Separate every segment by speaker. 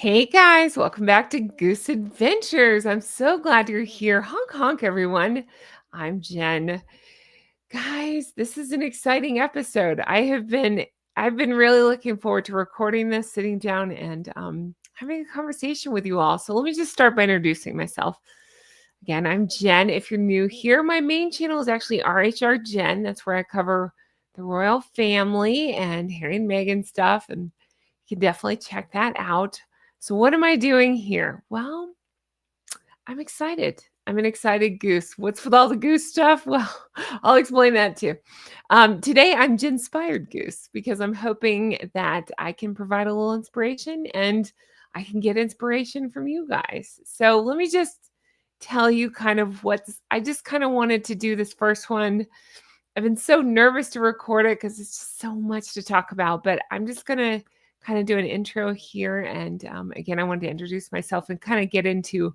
Speaker 1: Hey guys, welcome back to Goose Adventures. I'm so glad you're here. Honk honk everyone. I'm Jen. Guys, this is an exciting episode. I've been really looking forward to recording this, sitting down and having a conversation with you all. So let me just start by introducing myself. Again, I'm Jen. If you're new here, my main channel is actually RHR Jen. That's where I cover the royal family and Harry and Meghan stuff, and you can definitely check that out. So what am I doing here? Well, I'm excited. I'm an excited goose. What's with all the goose stuff? Well, I'll explain that too. Today, I'm Jen-inspired goose because I'm hoping that I can provide a little inspiration and I can get inspiration from you guys. So let me just tell you kind of I just kind of wanted to do this first one. I've been so nervous to record it because it's just so much to talk about, but I'm just going to kind of do an intro here. And again, I wanted to introduce myself and kind of get into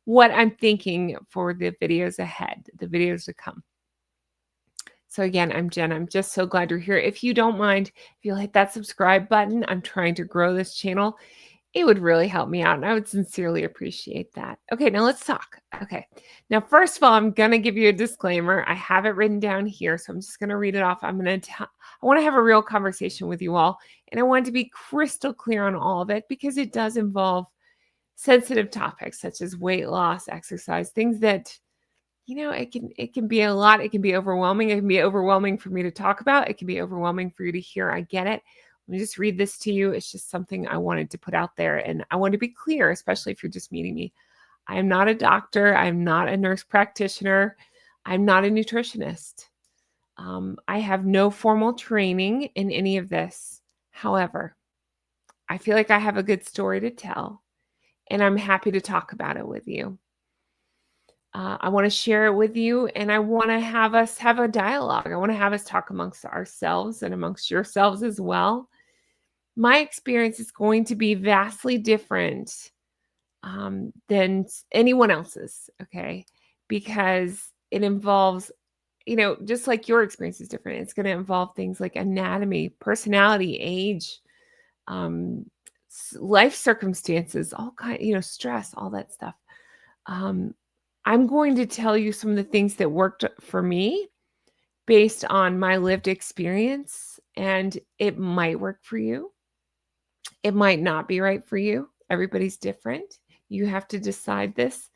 Speaker 1: what I'm thinking for the videos ahead, the videos to come. So again, I'm Jen. I'm just so glad you're here. If you don't mind, if you'll hit that subscribe button, I'm trying to grow this channel. It would really help me out, and I would sincerely appreciate that. Okay, now let's talk. Okay, now first of all, I'm going to give you a disclaimer. I have it written down here, so I'm just going to read it off. I want to have a real conversation with you all, and I want to be crystal clear on all of it because it does involve sensitive topics such as weight loss, exercise, things that, it can be a lot. It can be overwhelming. It can be overwhelming for me to talk about. It can be overwhelming for you to hear. I get it. Let me just read this to you. It's just something I wanted to put out there. And I want to be clear, especially if you're just meeting me. I am not a doctor. I'm not a nurse practitioner. I'm not a nutritionist. I have no formal training in any of this. However, I feel like I have a good story to tell, and I'm happy to talk about it with you. I want to share it with you, and I want to have us have a dialogue. I want to have us talk amongst ourselves and amongst yourselves as well. My experience is going to be vastly different than anyone else's, okay? Because it involves, just like your experience is different, it's going to involve things like anatomy, personality, age, um, life circumstances, all kind, stress, all that stuff. I'm going to tell you some of the things that worked for me based on my lived experience, and it might work for you. It might not be right for you. Everybody's different. You have to decide this.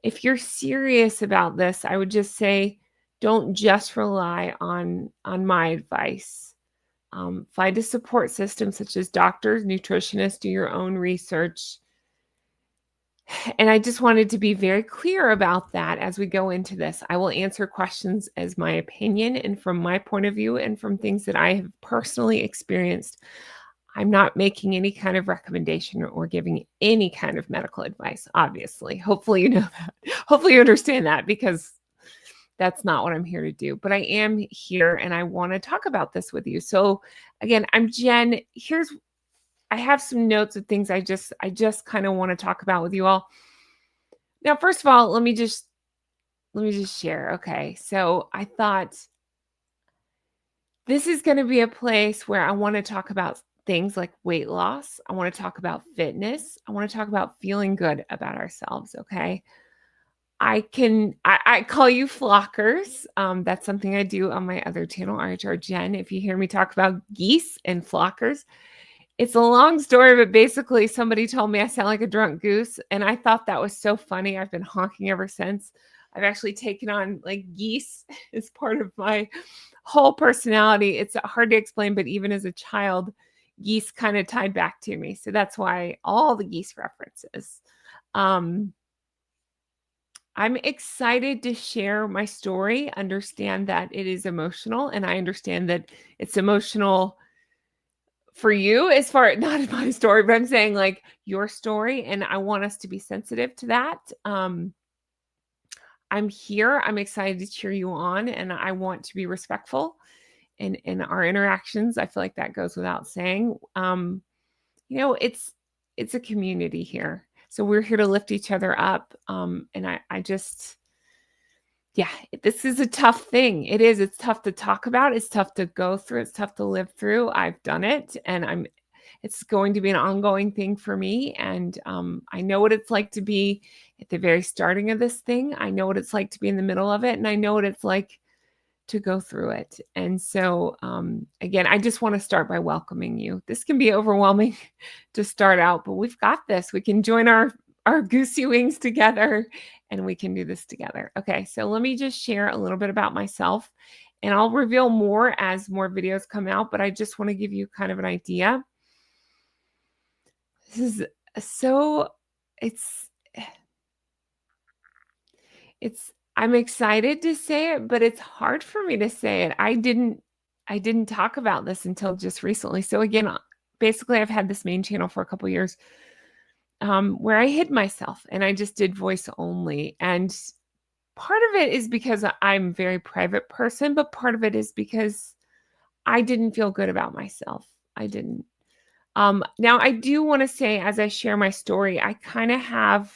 Speaker 1: If you're serious about this, I would just say don't just rely on my advice. Find a support system such as doctors, nutritionists, do your own research. And I just wanted to be very clear about that as we go into this. I will answer questions as my opinion and from my point of view and from things that I have personally experienced. I'm not making any kind of recommendation or giving any kind of medical advice, obviously. Hopefully you know that. Hopefully you understand that because that's not what I'm here to do. But I am here and I want to talk about this with you. So again, I'm Jen. I have some notes of things I just kind of want to talk about with you all. Now, first of all, let me just share. Okay. So I thought this is going to be a place where I want to talk about things like weight loss. I want to talk about fitness. I want to talk about feeling good about ourselves. Okay. I call you flockers. That's something I do on my other channel, RHR Jen. If you hear me talk about geese and flockers, it's a long story, but basically somebody told me I sound like a drunk goose, and I thought that was so funny. I've been honking ever since. I've actually taken on like geese as part of my whole personality. It's hard to explain, but even as a child, geese kind of tied back to me. So that's why all the geese references. I'm excited to share my story, understand that it is emotional, and I understand that it's emotional for you as far not my story, but I'm saying like your story, and I want us to be sensitive to that. I'm here. I'm excited to cheer you on, and I want to be respectful in our interactions. I feel like that goes without saying. It's a community here, so we're here to lift each other up. And I just, yeah, this is a tough thing. It is. It's tough to talk about. It's tough to go through. It's tough to live through. I've done it, and It's going to be an ongoing thing for me. And I know what it's like to be at the very starting of this thing. I know what it's like to be in the middle of it. And I know what it's like to go through it. And so, again, I just want to start by welcoming you. This can be overwhelming to start out, but we've got this. We can join our goosey wings together and we can do this together. Okay, so let me just share a little bit about myself and I'll reveal more as more videos come out, but I just want to give you kind of an idea. This is so, it's, it's I'm excited to say it, but it's hard for me to say it. I didn't talk about this until just recently. So again, basically I've had this main channel for a couple years, where I hid myself and I just did voice only. And part of it is because I'm a very private person, but part of it is because I didn't feel good about myself. I didn't. Now I do want to say, as I share my story, I kind of have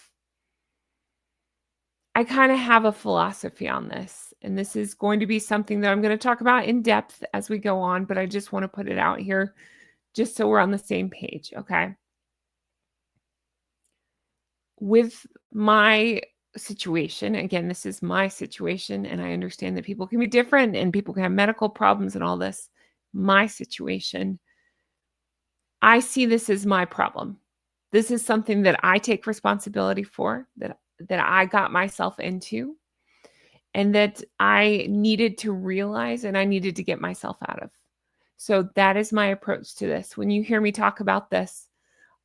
Speaker 1: a philosophy on this, and this is going to be something that I'm going to talk about in depth as we go on, but I just want to put it out here just so we're on the same page, okay? With my situation, again, this is my situation, and I understand that people can be different and people can have medical problems and all this. My situation, I see this as my problem. This is something that I take responsibility for, that I got myself into, and that I needed to realize and I needed to get myself out of. So that is my approach to this. When you hear me talk about this,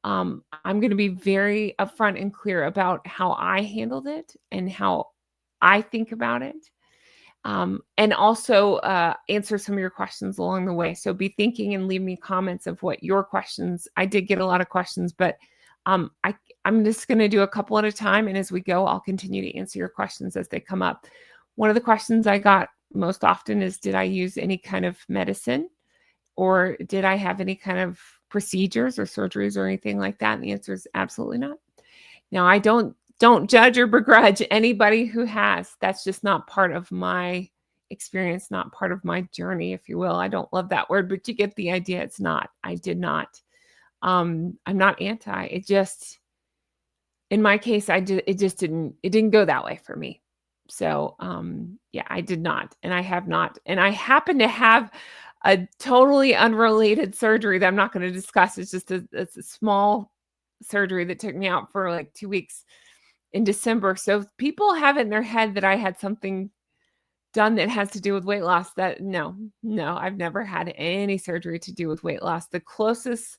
Speaker 1: I'm going to be very upfront and clear about how I handled it and how I think about it. And also answer some of your questions along the way. So be thinking and leave me comments of what your questions. I did get a lot of questions, but um, I, I'm just going to do a couple at a time. And as we go, I'll continue to answer your questions as they come up. One of the questions I got most often is, did I use any kind of medicine? Or did I have any kind of procedures or surgeries or anything like that? And the answer is absolutely not. Now, I don't judge or begrudge anybody who has. That's just not part of my experience, not part of my journey, if you will. I don't love that word, but you get the idea. It's not. I did not. I'm not anti. It just, in my case, it didn't go that way for me. So, yeah, I did not, and I have not. And I happen to have a totally unrelated surgery that I'm not going to discuss. It's a small surgery that took me out for like 2 weeks in December. So if people have it in their head that I had something done that has to do with weight loss, that no, I've never had any surgery to do with weight loss. The closest,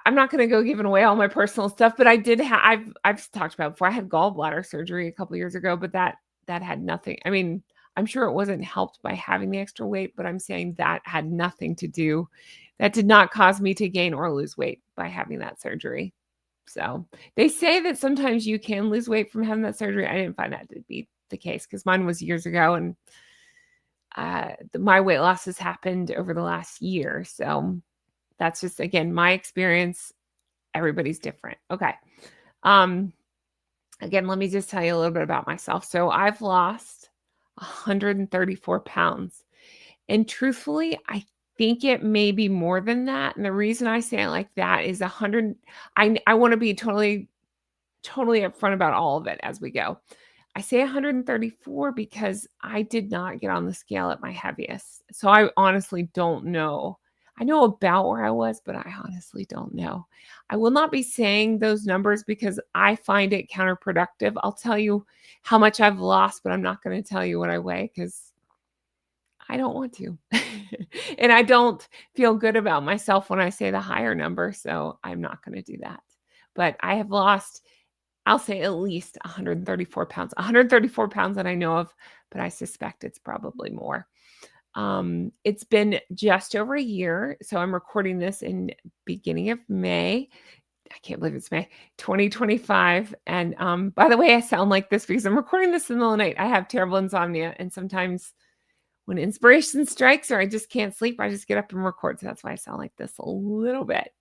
Speaker 1: I'm not going to go giving away all my personal stuff, but I did have, I've talked about before. I had gallbladder surgery a couple years ago, but that had nothing. I mean, I'm sure it wasn't helped by having the extra weight, but I'm saying that had nothing to do. That did not cause me to gain or lose weight by having that surgery. So they say that sometimes you can lose weight from having that surgery. I didn't find that to be the case because mine was years ago, and my weight loss has happened over the last year. So that's just, again, my experience. Everybody's different. Okay. Um, Again, let me just tell you a little bit about myself. So I've lost 134 pounds. And truthfully, I think it may be more than that. And the reason I say it like that is 100. I want to be totally upfront about all of it as we go. I say 134 because I did not get on the scale at my heaviest. So I honestly don't know. I know about where I was, but I honestly don't know. I will not be saying those numbers because I find it counterproductive. I'll tell you how much I've lost, but I'm not going to tell you what I weigh because I don't want to. And I don't feel good about myself when I say the higher number. So I'm not going to do that. But I have lost, I'll say, at least 134 pounds. 134 pounds that I know of, but I suspect it's probably more. It's been just over a year. So I'm recording this in beginning of May. I can't believe it's May 2025. And by the way, I sound like this because I'm recording this in the middle of the night. I have terrible insomnia. And sometimes when inspiration strikes or I just can't sleep, I just get up and record. So that's why I sound like this a little bit.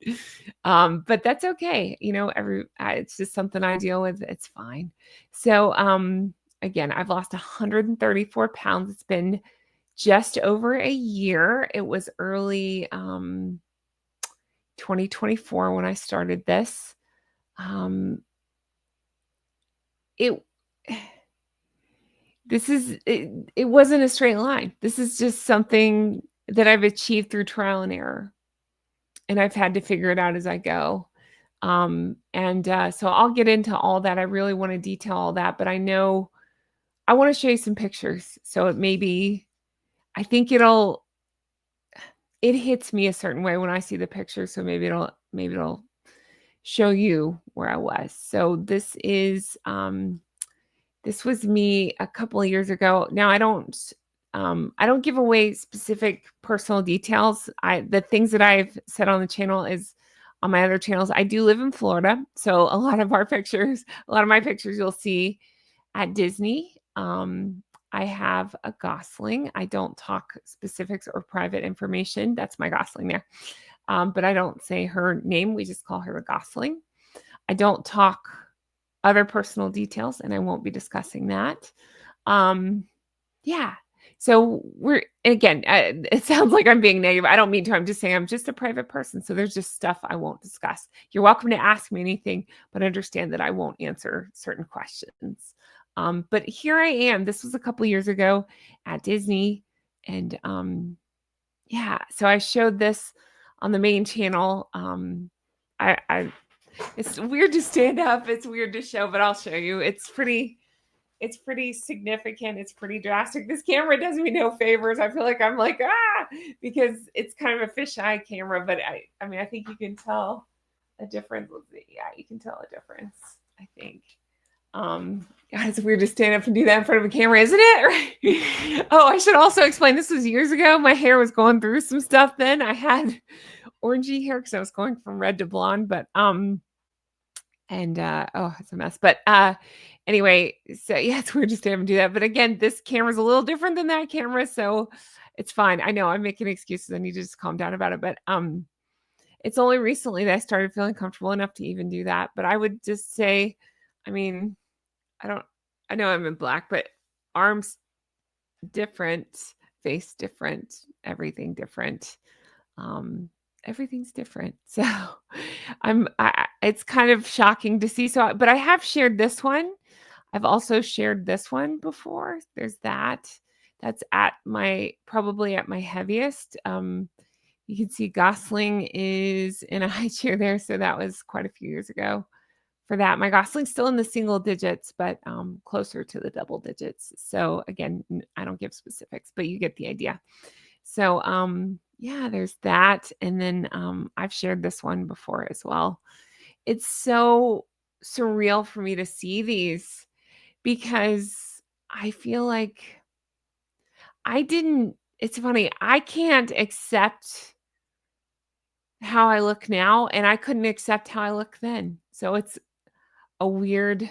Speaker 1: But that's okay. You know, it's just something I deal with. It's fine. So again, I've lost 134 pounds. It's been just over a year. It was early 2024 when I started this. Um, it it wasn't a straight line. This is just something that I've achieved through trial and error, and I've had to figure it out as I go. So I'll get into all that. I really want to detail all that, but I know I want to show you some pictures. So it may be, I think it hits me a certain way when I see the picture. So maybe it'll show you where I was. So this was me a couple of years ago. Now I don't give away specific personal details. The things that I've said on the channel is on my other channels. I do live in Florida, so a lot of my pictures you'll see at Disney. I have a Gosling. I don't talk specifics or private information. That's my Gosling there. But I don't say her name. We just call her a Gosling. I don't talk other personal details, and I won't be discussing that. Yeah. So it sounds like I'm being negative. I don't mean to. I'm just saying I'm just a private person. So there's just stuff I won't discuss. You're welcome to ask me anything, but understand that I won't answer certain questions. But here I am. This was a couple years ago at Disney. And yeah, so I showed this on the main channel. I it's weird to stand up. It's weird to show, but I'll show you. It's pretty significant. It's pretty drastic. This camera does me no favors. I feel like I'm like, because it's kind of a fisheye camera, but I mean, I think you can tell a difference. Yeah, you can tell a difference, I think. God, it's weird to stand up and do that in front of a camera, isn't it? Oh, I should also explain, this was years ago. My hair was going through some stuff then. I had orangey hair because I was going from red to blonde, but it's a mess. But anyway, so yeah, it's weird just to have him do that. But again, this camera's a little different than that camera, so it's fine. I know I'm making excuses. I need to just calm down about it. But it's only recently that I started feeling comfortable enough to even do that. But I would just say, I mean, I know I'm in black, but arms different, face different, everything different. Everything's different. So it's kind of shocking to see. But I have shared this one. I've also shared this one before. There's that. That's probably at my heaviest. You can see Gosling is in a high chair there. So that was quite a few years ago for that. My Gosling's still in the single digits, but closer to the double digits. So again, I don't give specifics, but you get the idea. So yeah, there's that. And then I've shared this one before as well. It's so surreal for me to see these because I feel like it's funny, I can't accept how I look now, and I couldn't accept how I look then. So it's a weird,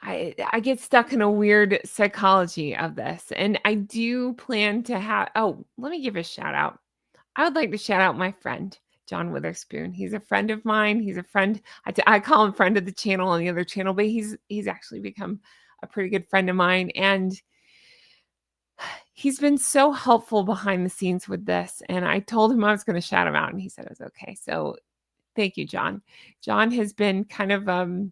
Speaker 1: I get stuck in a weird psychology of this. And I do plan to let me give a shout out. I would like to shout out my friend, John Witherspoon. He's a friend of mine. He's a friend. I call him friend of the channel on the other channel, but he's actually become a pretty good friend of mine. And he's been so helpful behind the scenes with this. And I told him I was going to shout him out, and he said it was okay. So thank you, John. John has been kind of a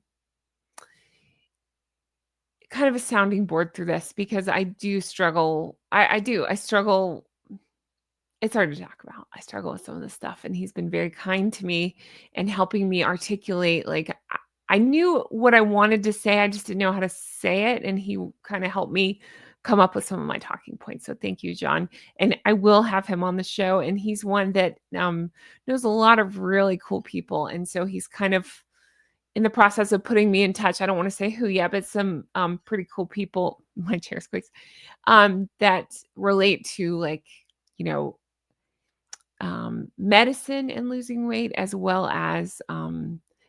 Speaker 1: sounding board through this because I do struggle. I struggle. It's hard to talk about. I struggle with some of this stuff, and he's been very kind to me and helping me articulate. Like I knew what I wanted to say. I just didn't know how to say it. And he kind of helped me come up with some of my talking points. So thank you, John. And I will have him on the show. And he's one that knows a lot of really cool people. And so he's kind of in the process of putting me in touch. I don't want to say who yet, but some pretty cool people, my chair squeaks, that relate to medicine and losing weight, as well as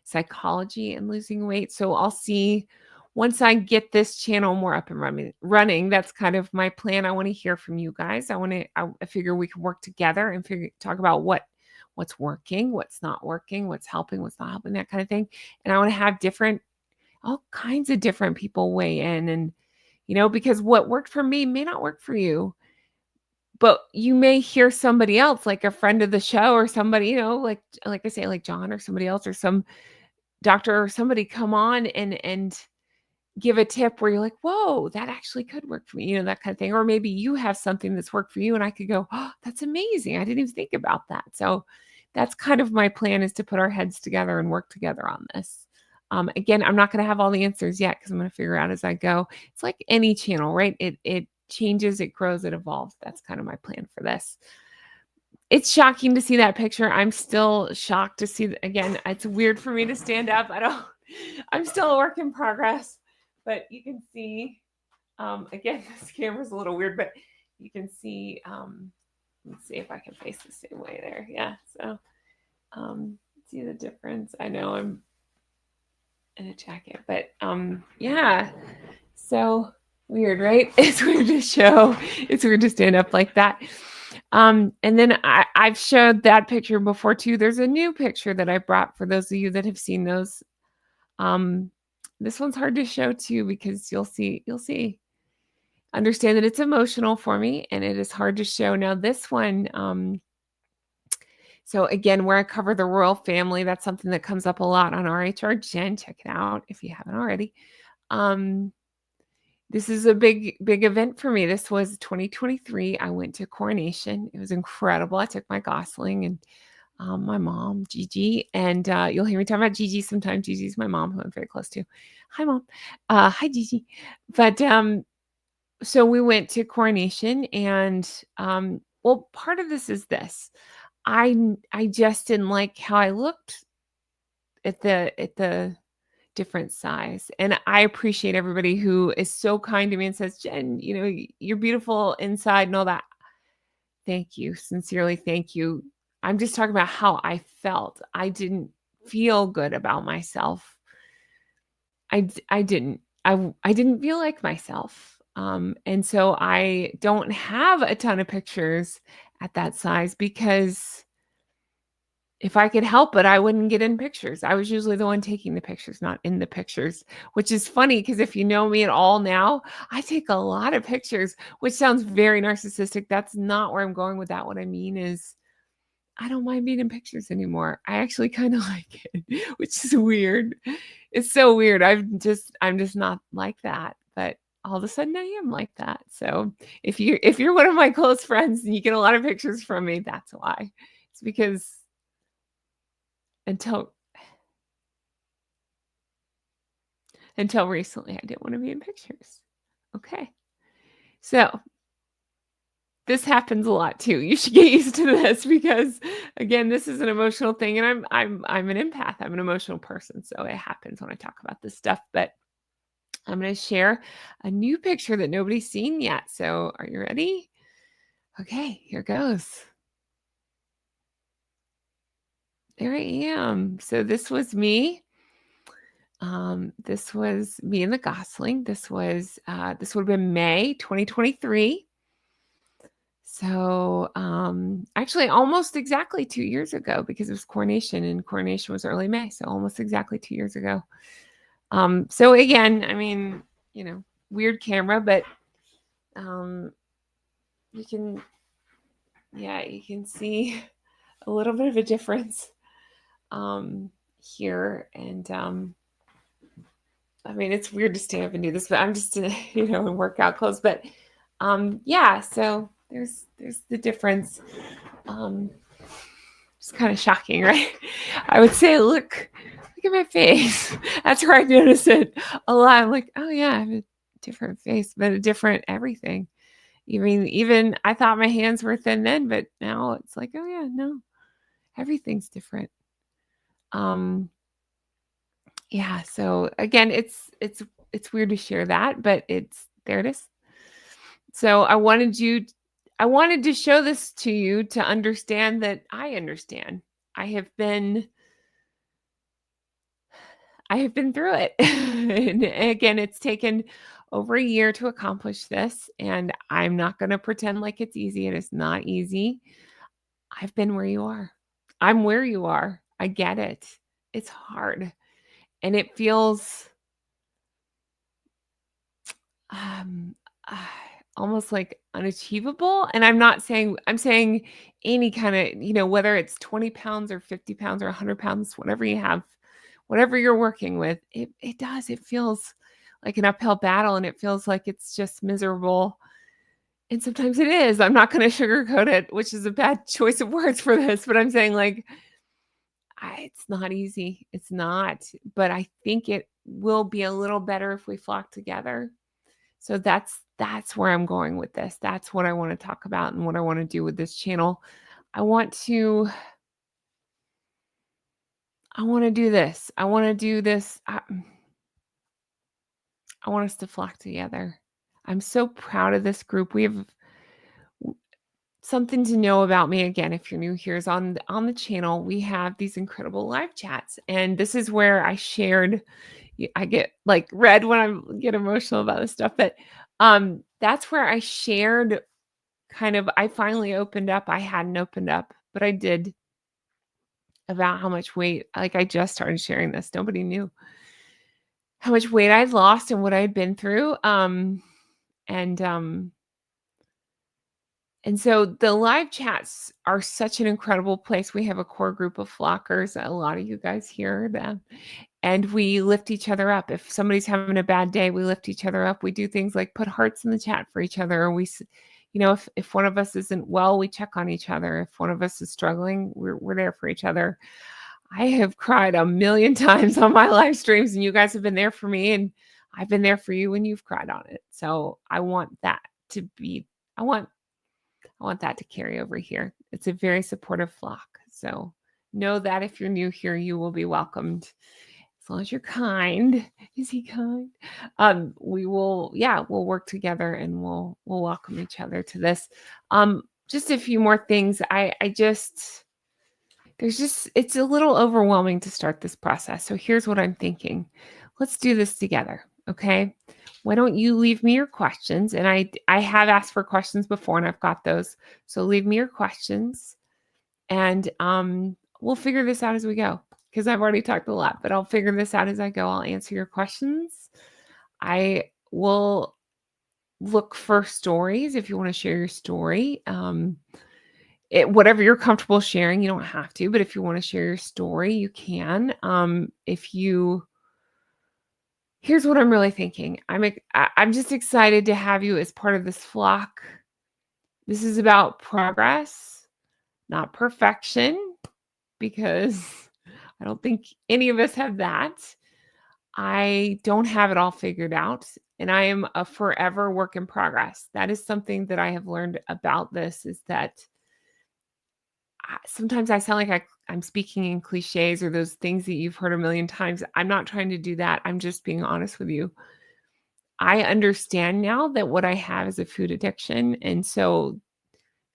Speaker 1: psychology and losing weight. So I'll see once I get this channel more up and running. That's kind of my plan. I want to hear from you guys. I figure we can work together and talk about what's working, what's not working, what's helping, what's not helping, that kind of thing. And I want to have all kinds of different people weigh in, and because what worked for me may not work for you. but you may hear somebody else, like a friend of the show or somebody, like I say, like John or somebody else or some doctor or somebody come on and give a tip where you're like, "Whoa, that actually could work for me," that kind of thing. Or maybe you have something that's worked for you and I could go, "Oh, that's amazing. I didn't even think about that." So that's kind of my plan, is to put our heads together and work together on this. Again, I'm not going to have all the answers yet because I'm going to figure out as I go. It's like any channel, right? It changes, it grows, it evolves. That's kind of my plan for this. It's shocking to see that picture. I'm still shocked to see, again, it's weird for me to stand up. I'm still a work in progress, but you can see, again, this camera's a little weird, but you can see, let's see if I can face the same way there. Yeah. So, see the difference. I know I'm in a jacket, but, yeah. So weird, right? It's weird to show. It's weird to stand up like that. And then I've showed that picture before too. There's a new picture that I brought for those of you that have seen those. Um, this one's hard to show too because you'll see. Understand that it's emotional for me and it is hard to show. Now this one, so again, where I cover the royal family, that's something that comes up a lot on RHR Gen. Check it out if you haven't already. Um, This is a big event for me. This was 2023. I went to coronation. It was incredible. I took my Gosling and my mom, Gigi, and you'll hear me talk about Gigi sometimes. Gigi's my mom, who I'm very close to. Hi, mom. Hi, Gigi. But so we went to coronation, and well, part of this is this. I just didn't like how I looked at the different size. And I appreciate everybody who is so kind to me and says, "Jen, you're beautiful inside and all that." Thank you. Sincerely, thank you. I'm just talking about how I felt. I didn't feel good about myself. I didn't. I didn't feel like myself. And so I don't have a ton of pictures at that size because if I could help it, I wouldn't get in pictures. I was usually the one taking the pictures, not in the pictures, which is funny because if you know me at all now, I take a lot of pictures, which sounds very narcissistic. That's not where I'm going with that. What I mean is, I don't mind being in pictures anymore. I actually kind of like it, which is weird. It's so weird. I'm just not like that. But all of a sudden I am like that. So if you're one of my close friends and you get a lot of pictures from me, that's why. It's because until until recently, I didn't want to be in pictures. Okay. So this happens a lot too. You should get used to this because again, this is an emotional thing and I'm an empath. I'm an emotional person. So it happens when I talk about this stuff, but I'm going to share a new picture that nobody's seen yet. So are you ready? Okay, here goes. There I am. So this was me. This was me and the Gosling. This would have been May 2023. So, actually almost exactly 2 years ago because it was coronation and coronation was early May. So almost exactly 2 years ago. So again, I mean, weird camera, but, um, you can, yeah, you can see a little bit of a difference, here. And, I mean, it's weird to stand up and do this, but I'm just, in workout clothes, but, yeah, so there's the difference. Um, It's kind of shocking, right? I would say, look at my face. That's where I notice it a lot. I'm like, oh yeah, I have a different face, but a different everything. Even I thought my hands were thin then, but now it's like, oh yeah, no, everything's different. Um, yeah. So again, it's weird to share that, but there it is. So I wanted to show this to you to understand that I understand. I have been I have been through it. And again, it's taken over a year to accomplish this, and I'm not going to pretend like it's easy. It is not easy. I've been where you are. I'm where you are. I get it. It's hard. And it feels um uh, almost like unachievable. And I'm saying any kind of, whether it's 20 pounds or 50 pounds or 100 pounds, whatever you have, whatever you're working with, it feels like an uphill battle, and it feels like it's just miserable. And sometimes it is. I'm not going to sugarcoat it, which is a bad choice of words for this, but I'm saying like, it's not easy. It's not, but I think it will be a little better if we flock together. So that's where I'm going with this. That's what I want to talk about and what I want to do with this channel. I want to do this. I want to do this. I want us to flock together. I'm so proud of this group. We have something to know about me. Again, if you're new here, is on the channel, we have these incredible live chats. And this is where I get like red when I get emotional about this stuff, but that's where I shared I finally opened up. I hadn't opened up, but I did, about how much weight, like I just started sharing this. Nobody knew how much weight I'd lost and what I'd been through. And so the live chats are such an incredible place. We have a core group of flockers. A lot of you guys hear them. And we lift each other up. If somebody's having a bad day, we lift each other up. We do things like put hearts in the chat for each other. Or if one of us isn't well, we check on each other. If one of us is struggling, we're there for each other. I have cried a million times on my live streams, and you guys have been there for me, and I've been there for you when you've cried on it. So I want that to be, I want that to carry over here. It's a very supportive flock. So know that if you're new here, you will be welcomed. As long as you're kind. Is he kind? We'll work together, and we'll welcome each other to this. Just a few more things. It's a little overwhelming to start this process. So here's what I'm thinking. Let's do this together. Okay. Why don't you leave me your questions? And I have asked for questions before, and I've got those. So leave me your questions, and we'll figure this out as we go, because I've already talked a lot, but I'll figure this out as I go. I'll answer your questions. I will look for stories if you want to share your story. Whatever you're comfortable sharing, you don't have to, but if you want to share your story, you can. Here's what I'm really thinking. I'm just excited to have you as part of this flock. This is about progress, not perfection, because I don't think any of us have that. I don't have it all figured out, and I am a forever work in progress. That is something that I have learned about this, is that sometimes I sound like I'm speaking in cliches or those things that you've heard a million times. I'm not trying to do that. I'm just being honest with you. I understand now that what I have is a food addiction. And so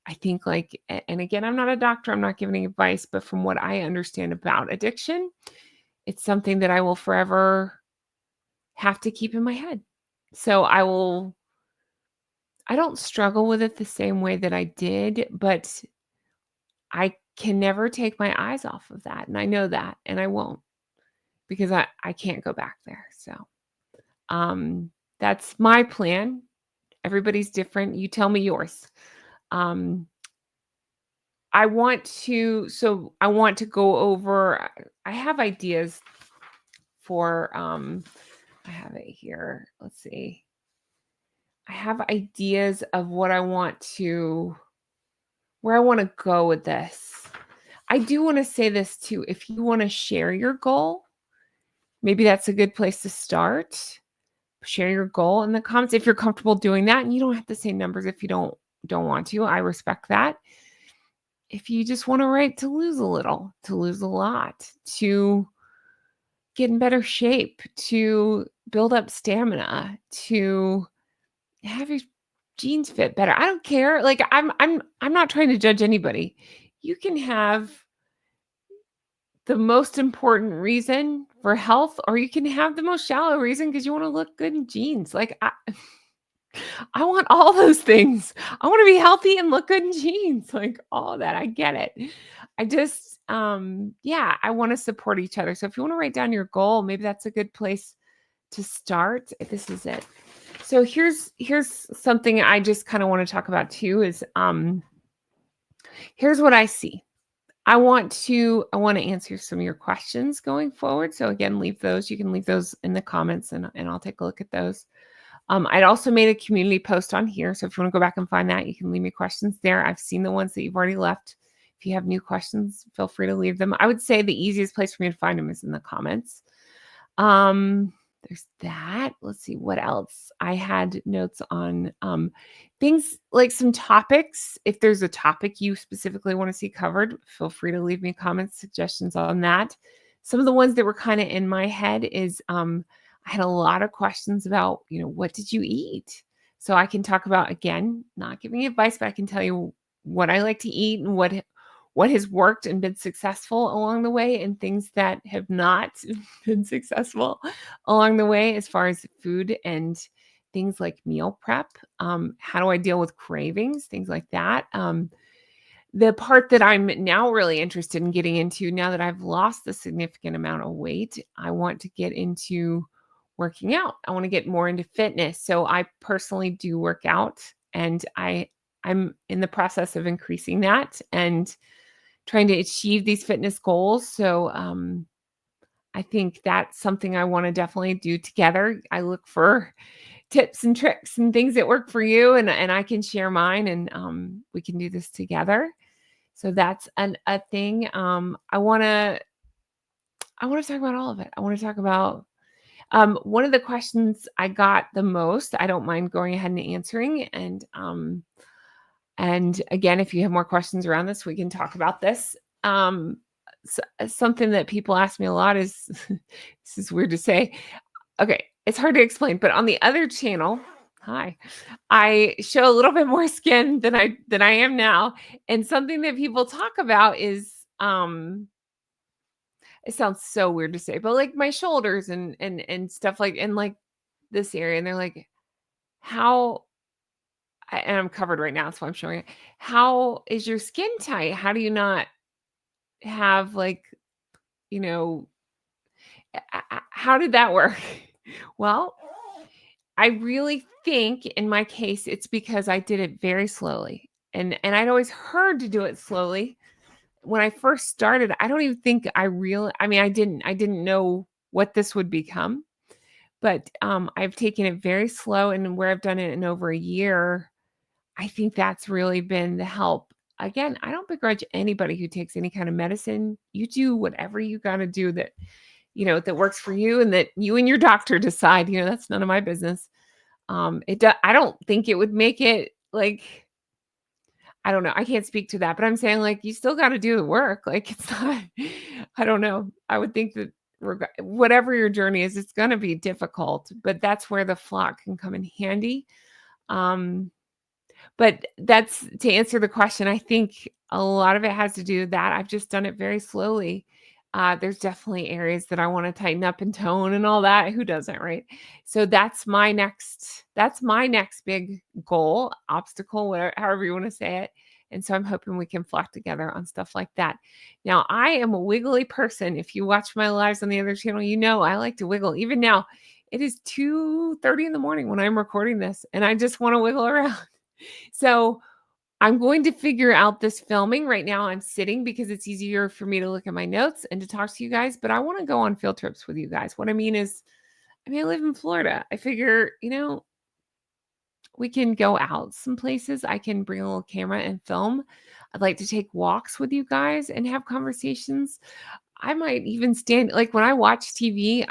Speaker 1: I think and again, I'm not a doctor, I'm not giving advice, but from what I understand about addiction, it's something that I will forever have to keep in my head. So I don't struggle with it the same way that I did, but I can never take my eyes off of that. And I know that, and I won't, because I can't go back there. So that's my plan. Everybody's different. You tell me yours. I want to go over, I have ideas for, I have it here. Let's see. I have ideas of where I want to go with this. I do want to say this too. If you want to share your goal, maybe that's a good place to start. Share your goal in the comments if you're comfortable doing that. And you don't have to say numbers if you don't want to. I respect that. If you just want to write to lose a little, to lose a lot, to get in better shape, to build up stamina, to have your jeans fit better. I don't care. Like I'm not trying to judge anybody. You can have the most important reason for health, or you can have the most shallow reason because you want to look good in jeans. Like I want all those things. I want to be healthy and look good in jeans, like all that. I get it. I just, I want to support each other. So if you want to write down your goal, maybe that's a good place to start. This is it. So here's something I just kind of want to talk about too is here's what I see. I want to answer some of your questions going forward. So again, leave those. You can leave those in the comments and I'll take a look at those. I'd also made a community post on here. So if you want to go back and find that, you can leave me questions there. I've seen the ones that you've already left. If you have new questions, feel free to leave them. I would say the easiest place for me to find them is in the comments. Um, there's that. Let's see what else. I had notes on things like some topics. If there's a topic you specifically want to see covered, feel free to leave me comments, suggestions on that. Some of the ones that were kind of in my head is I had a lot of questions about, what did you eat? So I can talk about, again, not giving advice, but I can tell you what I like to eat and what has worked and been successful along the way and things that have not been successful along the way as far as food and things like meal prep. How do I deal with cravings? Things like that. The part that I'm now really interested in getting into now that I've lost a significant amount of weight, I want to get into working out. I want to get more into fitness. So I personally do work out and I'm in the process of increasing that and trying to achieve these fitness goals. So I think that's something I want to definitely do together. I look for tips and tricks and things that work for you and I can share mine and we can do this together. So that's a thing. I want to talk about all of it. I want to talk about one of the questions I got the most. I don't mind going ahead and answering. And again, if you have more questions around this, we can talk about this. Something that people ask me a lot is this is weird to say. Okay, it's hard to explain, but on the other channel, hi, I show a little bit more skin than I am now. And something that people talk about is it sounds so weird to say, but like my shoulders and stuff like and like this area. And they're like, how and I'm covered right now, that's why I'm showing it. How is your skin tight? How do you not have like, you know, how did that work? Well, I really think in my case, it's because I did it very slowly. And I'd always heard to do it slowly. When I first started, I don't even think I mean, I didn't know what this would become, but I've taken it very slow. And where I've done it in over a year, I think that's really been the help. Again, I don't begrudge anybody who takes any kind of medicine. You do whatever you got to do that works for you and that you and your doctor decide, that's none of my business. I don't think it would make it like, I don't know. I can't speak to that, but I'm saying like, you still got to do the work. Like it's not, I don't know. I would think that whatever your journey is, it's going to be difficult, but that's where the flock can come in handy. Um, But that's to answer the question, I think a lot of it has to do with that. I've just done it very slowly. There's definitely areas that I want to tighten up and tone and all that. Who doesn't, right? So that's my next big goal, obstacle, whatever, however you want to say it. And so I'm hoping we can flock together on stuff like that. Now, I am a wiggly person. If you watch my lives on the other channel, I like to wiggle. Even now, it is 2:30 in the morning when I'm recording this, and I just want to wiggle around. So I'm going to figure out this filming. Right now I'm sitting because it's easier for me to look at my notes and to talk to you guys, but I want to go on field trips with you guys. What I mean is, I live in Florida. I figure, we can go out some places. I can bring a little camera and film. I'd like to take walks with you guys and have conversations. I might even stand like when I watch TV,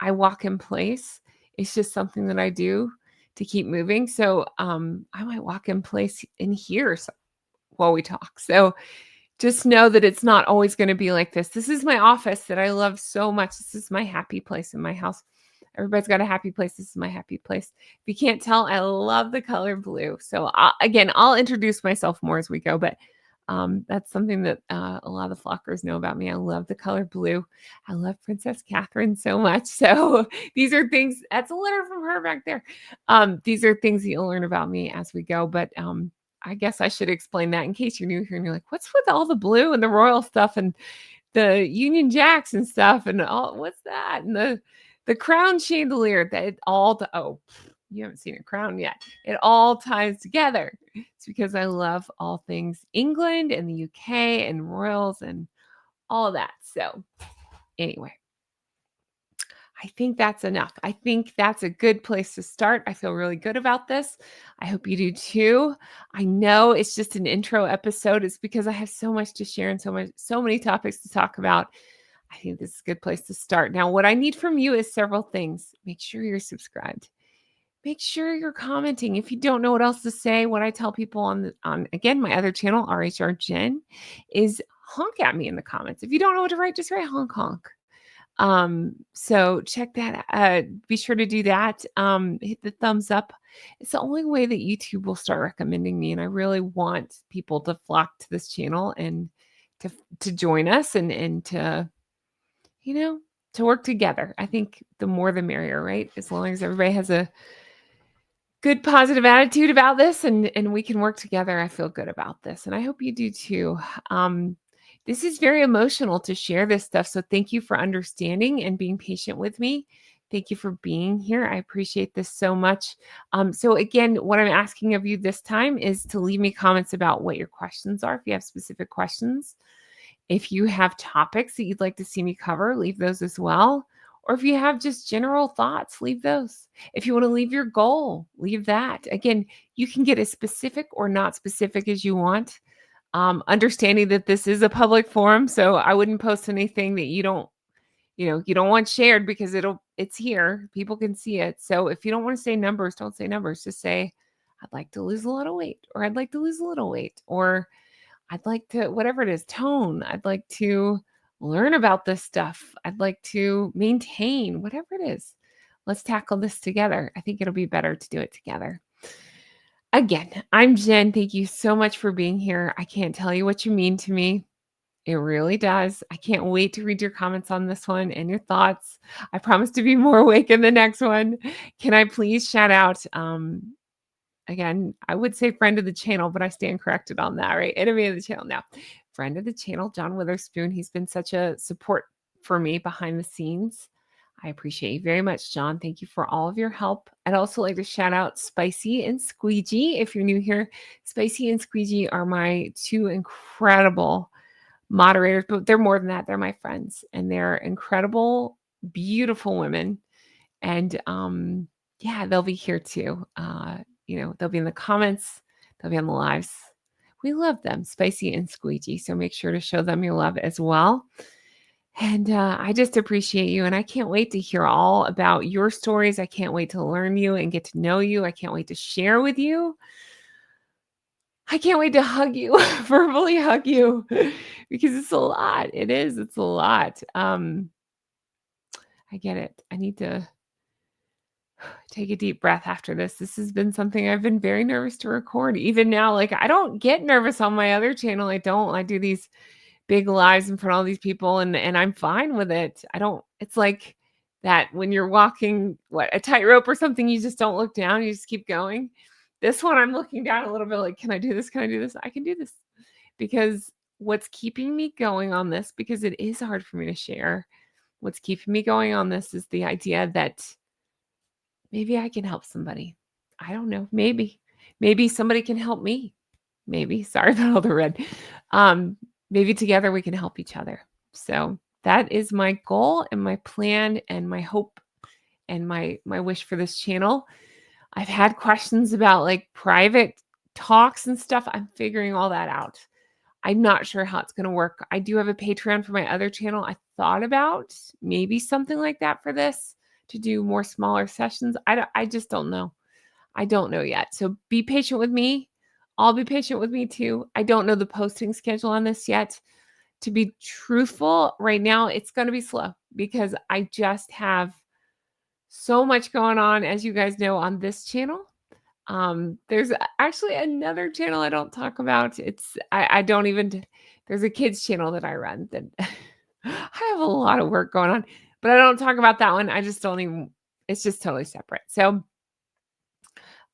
Speaker 1: I walk in place. It's just something that I do to keep moving. So I might walk in place in here while we talk. So just know that it's not always going to be like this. This is my office that I love so much. This is my happy place in my house. Everybody's got a happy place. This is my happy place. If you can't tell, I love the color blue. So I'll introduce myself more as we go, but that's something that a lot of the flockers know about me. I love the color blue. I love Princess Catherine so much. So these are things, that's a letter from her back there. These are things that you'll learn about me as we go. But I guess I should explain that in case you're new here and you're like, what's with all the blue and the royal stuff and the Union Jacks and stuff and all, what's that? And the crown chandelier that You haven't seen a crown yet. It all ties together. It's because I love all things England and the UK and royals and all of that. So, anyway, I think that's enough. I think that's a good place to start. I feel really good about this. I hope you do too. I know it's just an intro episode. It's because I have so much to share and so many topics to talk about. I think this is a good place to start. Now, what I need from you is several things. Make sure you're subscribed. Make sure you're commenting. If you don't know what else to say, what I tell people on again my other channel, RHR Jen, is honk at me in the comments. If you don't know what to write, just write honk honk. So check that. Be sure to do that. Hit the thumbs up. It's the only way that YouTube will start recommending me, and I really want people to flock to this channel and to join us and to to work together. I think the more the merrier, right? As long as everybody has a good positive attitude about this and we can work together, I feel good about this. And I hope you do too. This is very emotional to share this stuff. So thank you for understanding and being patient with me. Thank you for being here. I appreciate this so much. So again, what I'm asking of you this time is to leave me comments about what your questions are. If you have specific questions, if you have topics that you'd like to see me cover, leave those as well. Or if you have just general thoughts, leave those. If you want to leave your goal, leave that. Again, you can get as specific or not specific as you want. Understanding that this is a public forum, so I wouldn't post anything that you don't want shared because it's here. People can see it. So if you don't want to say numbers, don't say numbers. Just say, I'd like to lose a lot of weight, or I'd like to lose a little weight, or I'd like to, whatever it is, tone. I'd like to learn about this stuff. I'd like to maintain, whatever it is. Let's tackle this together. I think it'll be better to do it together. Again, I'm Jen. Thank you so much for being here. I can't tell you what you mean to me. It really does. I can't wait to read your comments on this one and your thoughts. I promise to be more awake in the next one. Can I please shout out again, I would say friend of the channel, but I stand corrected on that, right? Enemy of the channel now. Friend of the channel, John Witherspoon. He's been such a support for me behind the scenes. I appreciate you very much, John. Thank you for all of your help. I'd also like to shout out Spicy and Squeegee. If you're new here, Spicy and Squeegee are my two incredible moderators, but they're more than that. They're my friends, and they're incredible, beautiful women. And yeah, they'll be here too. They'll be in the comments, they'll be on the lives. We love them, Spicy and Squeegee. So make sure to show them your love as well. And I just appreciate you. And I can't wait to hear all about your stories. I can't wait to learn you and get to know you. I can't wait to share with you. I can't wait to hug you, verbally hug you, because it's a lot. It is. It's a lot. I get it. I need to take a deep breath after this. This has been something I've been very nervous to record. Even now, like I don't get nervous on my other channel. I don't. I do these big lives in front of all these people and I'm fine with it. I don't, it's like that when you're walking a tightrope or something, you just don't look down, you just keep going. This one I'm looking down a little bit like, can I do this? Can I do this? I can do this. Because what's keeping me going on this, because it is hard for me to share, what's keeping me going on this is the idea that maybe I can help somebody. I don't know. Maybe somebody can help me. Maybe. Sorry about all the red. Maybe together we can help each other. So that is my goal and my plan and my hope and my wish for this channel. I've had questions about like private talks and stuff. I'm figuring all that out. I'm not sure how it's going to work. I do have a Patreon for my other channel. I thought about maybe something like that for this to do more smaller sessions. I just don't know. I don't know yet. So be patient with me. I'll be patient with me too. I don't know the posting schedule on this yet. To be truthful, right now it's going to be slow because I just have so much going on, as you guys know, on this channel. There's actually another channel I don't talk about. I don't even, there's a kids channel that I run that I have a lot of work going on, but I don't talk about that one. I just don't even, it's just totally separate. So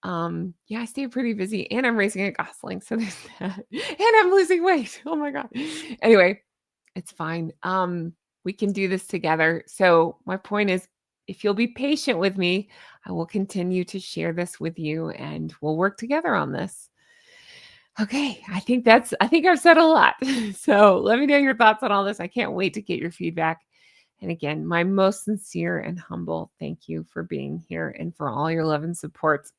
Speaker 1: yeah, I stay pretty busy and I'm raising a gosling. So there's that. And I'm losing weight. Oh my God. Anyway, it's fine. We can do this together. So my point is if you'll be patient with me, I will continue to share this with you and we'll work together on this. Okay, I think I've said a lot. So let me know your thoughts on all this. I can't wait to get your feedback. And again, my most sincere and humble thank you for being here and for all your love and support.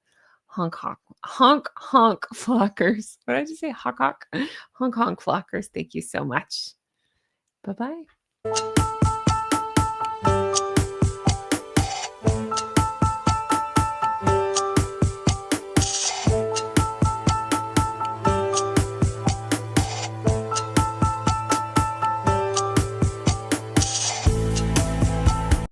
Speaker 1: Honk, honk, honk, honk, flockers. What did I just say? Honk, honk, honk, honk, flockers. Thank you so much. Bye bye.